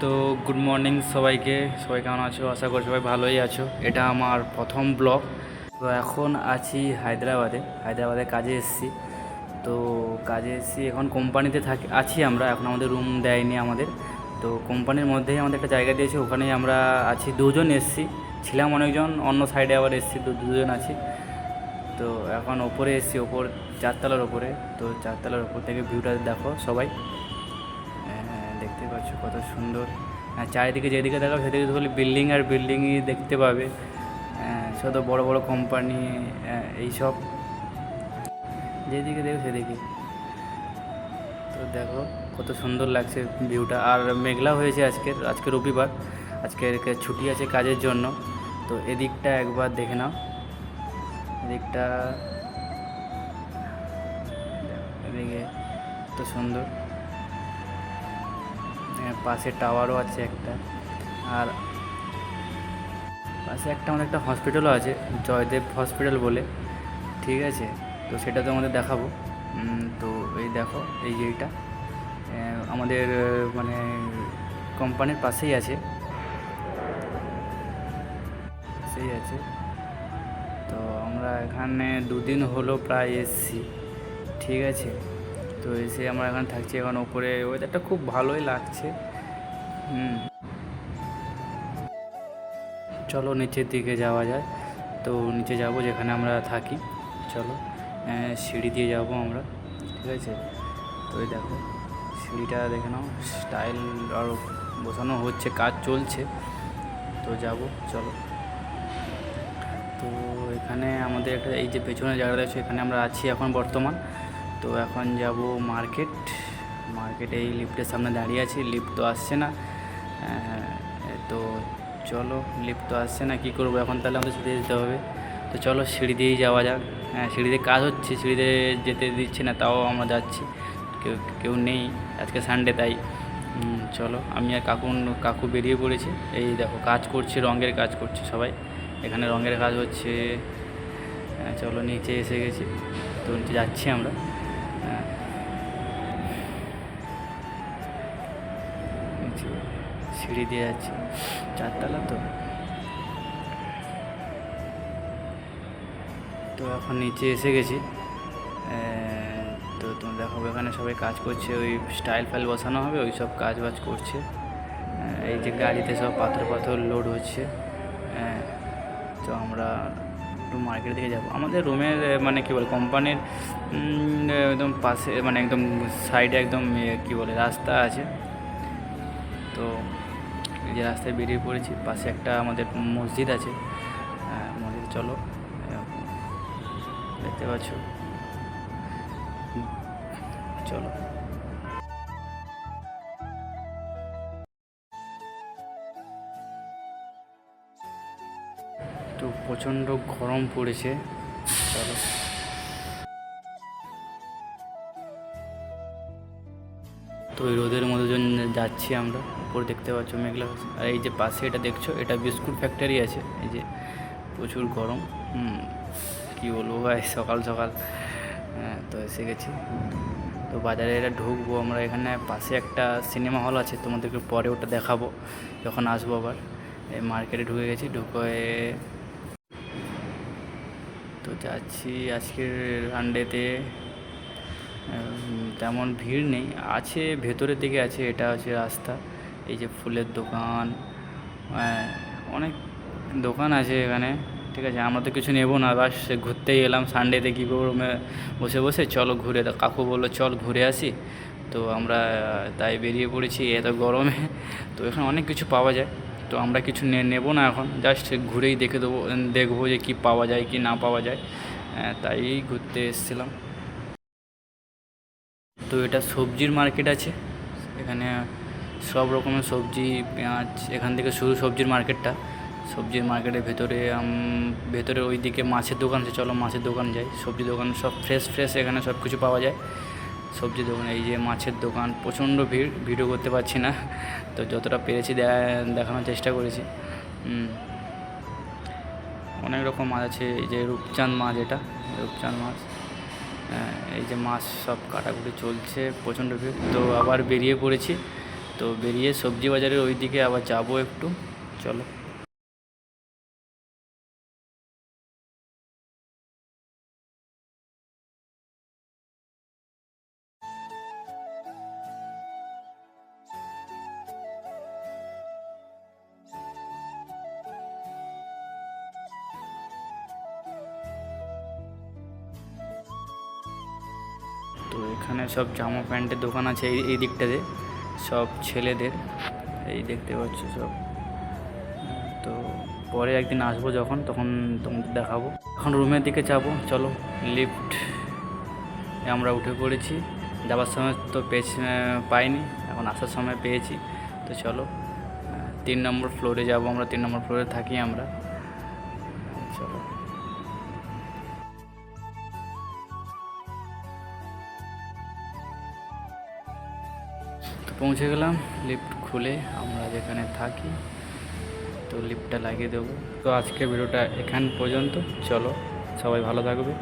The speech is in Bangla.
তো গুড মর্নিং সবাইকে। সবাই কেমন আছো? আশা করি সবাই ভালোই আছো। এটা আমার প্রথম ব্লগ। তো এখন আছি হায়দ্রাবাদে কাজে এসেছি। তো কাজে এসেছি, এখন কোম্পানিতে আছি আমরা। এখন আমাদের রুম দেয়নি আমাদের। তো কোম্পানির মধ্যেই আমাদের একটা জায়গা দিয়েছে, ওখানেই আমরা আছি। দুজন এসেছি, ছিলাম অনেকজন, অন্য সাইডে আবার এসেছি, দুজন আছি। তো এখন ওপরে এসেছি, ওপর চারতলার ওপরে। তো চারতলার ওপর থেকে ভিউটা দেখো সবাই। দেখতে পাচ্ছ কত সুন্দর। চারিদিকে যেদিকে দেখাও সেদিকে তো বিল্ডিং আর বিল্ডিংই দেখতে পাবে। শুধু বড় বড় কোম্পানি এইসব, যেদিকে দেখো সেদিকে। তো দেখো কত সুন্দর লাগছে ভিউটা। আর মেঘলা হয়েছে আজকে রবিবার, আজকে ছুটি আছে কাজের জন্য। তো এদিকটা একবার দেখে নাও, এদিকটা, এদিকে কত সুন্দর। পাশে টাওয়ারও আছে একটা, আর পাশে আমাদের একটা হসপিটালও আছে, জয়দেব হসপিটাল বলে। ঠিক আছে, তো সেটা তো আমাদের দেখাবো। তো এই দেখো, এই যে এইটা আমাদের মানে কোম্পানির পাশেই আছে। তো আমরা এখানে দুদিন হলো প্রায় এসেছি। ঠিক আছে, তো এসে আমরা এখানে থাকছি। এখন ওপরে ওয়েদারটা খুব ভালোই লাগছে। চলো নিচের দিকে যাওয়া যায়। তো নিচে যাব যেখানে আমরা থাকি। চলো, সিঁড়ি দিয়ে যাব আমরা। ঠিক আছে, তো এই দেখো সিঁড়িটা দেখে নাও, স্টাইল আরও বসানো হচ্ছে, কাজ চলছে। তো যাব, চলো। তো এখানে আমাদের একটা, এই যে পেছনে জায়গাটা আছে, এখানে আমরা আছি এখন বর্তমান। তো এখন যাব মার্কেটে। এই লিফটের সামনে দাঁড়িয়ে আছি, লিফট তো আসছে না। তো চলো, লিফট তো আসছে না, কী করবো এখন? তাহলে আমাদের সিঁড়ি যেতে হবে। তো চলো সিঁড়ি দিয়েই যাওয়া যাক। সিঁড়িতে কাজ হচ্ছে, সিঁড়িতে যেতে দিচ্ছে না, তাও আমরা যাচ্ছি। কেউ কেউ নেই, আজকে সানডে, তাই। চলো, আমি আর কাকু বেরিয়ে পড়েছি। এই দেখো কাজ করছে, রঙের কাজ করছে সবাই, এখানে রঙের কাজ হচ্ছে। চলো নিচে এসে গেছি, তো নিচে যাচ্ছি আমরা। নিচে সিঁড়ি দিয়ে যাচ্ছি, চারতলা তো। তো এখন নিচে এসে গেছি। তো তুমি দেখো এখানে সবাই কাজ করছে, ওই স্টাইল ফাইল বসানো হবে, ওই সব কাজ বাজ করছে। এই যে গাড়িতে সব পাথর লোড হচ্ছে। তো আমরা একটু মার্কেটের দিকে যাবো। আমাদের রুমের মানে কী বলে, কোম্পানির একদম পাশে, মানে একদম সাইডে একদম কী বলে রাস্তা আছে। তো এই যে রাস্তায় বেরিয়ে পড়েছি, পাশে একটা আমাদের মসজিদ আছে। মসজিদ, চলো, দেখতে পাচ্ছ। চলো, তো প্রচণ্ড গরম পড়েছে। চলো, তো ওই রোদের মধ্যে যাচ্ছি আমরা। উপর দেখতে পাচ্ছ মেঘলা। আর এই যে পাশে এটা দেখছো, এটা বিস্কুট ফ্যাক্টরি আছে। এই যে প্রচুর গরম, কী বলবো ভাই, সকাল সকাল। তো এসে গেছি। তো বাজারে এটা ঢুকবো আমরা। এখানে পাশে একটা সিনেমা হল আছে, তোমাদেরকে পরে ওটা দেখাবো যখন আসবো আবার। এই মার্কেটে ঢুকে গেছি, ঢুকে তো যাচ্ছি। আজকের সানডেতে তেমন ভিড় নেই, আছে ভেতরের দিকে আছে। এটা হচ্ছে রাস্তা। এই যে ফুলের দোকান, অনেক দোকান আছে এখানে। ঠিক আছে, আমরা তো কিছু নেবো না, বাস ঘুরতেই এলাম সানডেতে। কী করবো বসে বসে, চলো ঘুরে, কাকু বললো চল ঘুরে আসি। তো আমরা তাই বেরিয়ে পড়েছি এত গরমে। তো এখানে অনেক কিছু পাওয়া যায়, তো আমরা কিছু নেবো না এখন, জাস্ট ঘুরেই দেখবো যে কী পাওয়া যায় কি না পাওয়া যায়। তাই ঘুরতে এসেছিলাম। তো এটা সবজির মার্কেট আছে এখানে, সব রকমের সবজি, পেঁয়াজ, এখান থেকে শুরু সবজির মার্কেটটা। সবজির মার্কেটের ভেতরে ওই দিকে মাছের দোকান আছে, চলো মাছের দোকান যাই। সবজি দোকান সব ফ্রেশ এখানে সব কিছু পাওয়া যায়। সবজি দোকান, এই যে মাছের দোকান, প্রচণ্ড ভিডিও করতে পারছি না, তো যতটা পেরেছি দেখানোর চেষ্টা করেছি। অনেক রকম মাছ আছে। এই যে রূপচাঁদ মাছ, এটা রূপচাঁদ মাছ। এই যে মাছ সব কাটাকুটি চলছে, প্রচণ্ড ভিড়। তো আবার বেরিয়ে পড়েছি তো বেরিয়ে সবজি বাজারের ওই দিকে আবার যাবো একটু, চলো। তো এখানে সব জামা প্যান্টের দোকান আছে এই দিকটাতে, সব ছেলেদের, এই দেখতে পাচ্ছ সব। তো পরে একদিন আসবো যখন, তখন তোমাদের দেখাবো। এখন রুমের দিকে যাবো, চলো। লিফট আমরা উঠে পড়েছি, যাওয়ার সময় তো পাইনি, এখন আসার সময় পেয়েছি। তো চলো 3 নম্বর ফ্লোরে যাব আমরা, 3 নম্বর ফ্লোরে থাকি আমরা, চলো। তো পৌঁছে গেলাম, লিফট খুলে আমরা যেখানে থাকি, তো লিফটটা লাগিয়ে দেবো। তো আজকে ভিডিওটা এখান পর্যন্ত, চলো সবাই ভালো থাকবে।